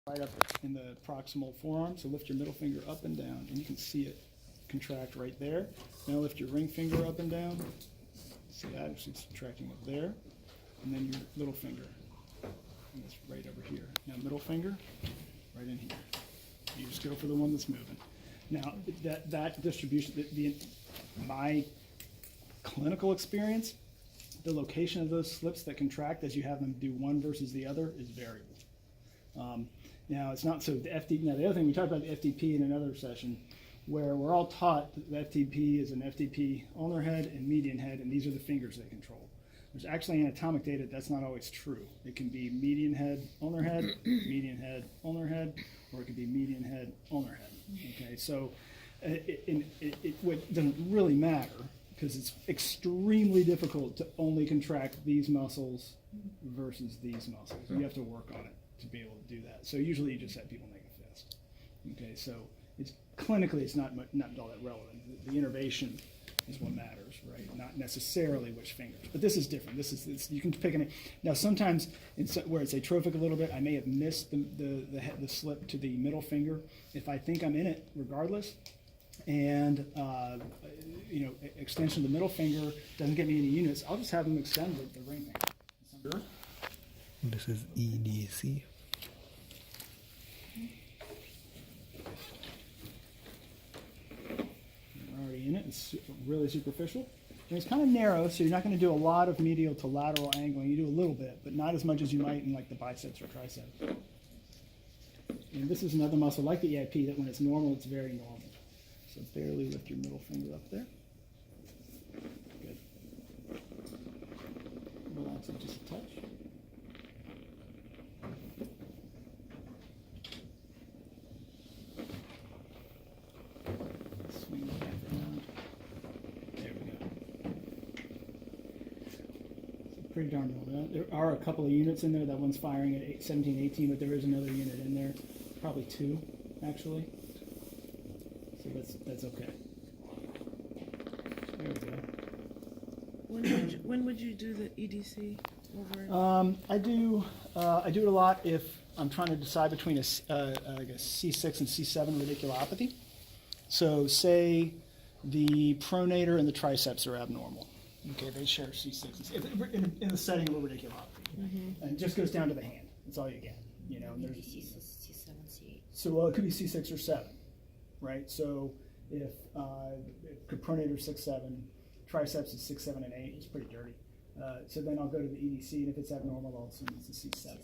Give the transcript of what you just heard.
right up in the proximal forearm. So lift your middle finger up and down, and you can see it contract right there. Now lift your ring finger up and down. See that? It's contracting up there. And then your little finger. And it's right over here. Now middle finger, right in here. You just go for the one that's moving. Now that distribution, my clinical experience, the location of those slips that contract as you have them do one versus the other is variable. Now it's not so the FTP. Now the other thing we talked about the FTP in another session, where we're all taught that the FTP is an FTP ulnar head and median head, and these are the fingers they control. There's actually anatomic data that's not always true. It can be median head, ulnar head, median head, ulnar head, or it could be median head, ulnar head. Okay, so it doesn't really matter because it's extremely difficult to only contract these muscles versus these muscles. You have to work on it to be able to do that. So usually you just have people make a fist. Okay, so it's clinically it's not all that relevant. The innervation is what matters, right? Not necessarily which fingers. But this is different. This you can pick any. Now sometimes where it's atrophic a little bit, I may have missed the slip to the middle finger. If I think I'm in it regardless, and extension of the middle finger doesn't get me any units, I'll just have them extend the ring finger. This is EDC. You're already in it. It's really superficial. And it's kind of narrow, so you're not going to do a lot of medial to lateral angling. You do a little bit, but not as much as you might in like the biceps or triceps. And this is another muscle like the EIP that when it's normal, it's very normal. So barely lift your middle finger up there. Good. Relax it just a touch. Swing it back around. There we go. So pretty darn normal. There are a couple of units in there. That one's firing at 17, 18, but there is another unit in there. Probably two, actually. So that's okay. There we go. When would you do the EDC over? I do it a lot if I'm trying to decide between a C6 and C7 radiculopathy. So say the pronator and the triceps are abnormal. Okay, they share C6 in the setting of a radiculopathy, and it just goes down to the hand. That's all you get. And there's C7, C8. So it could be C6 or 7. Right, so if pronator 6, 7, triceps is 6, 7, and 8, it's pretty dirty. So then I'll go to the EDC, and if it's abnormal, I'll assume it's a C7.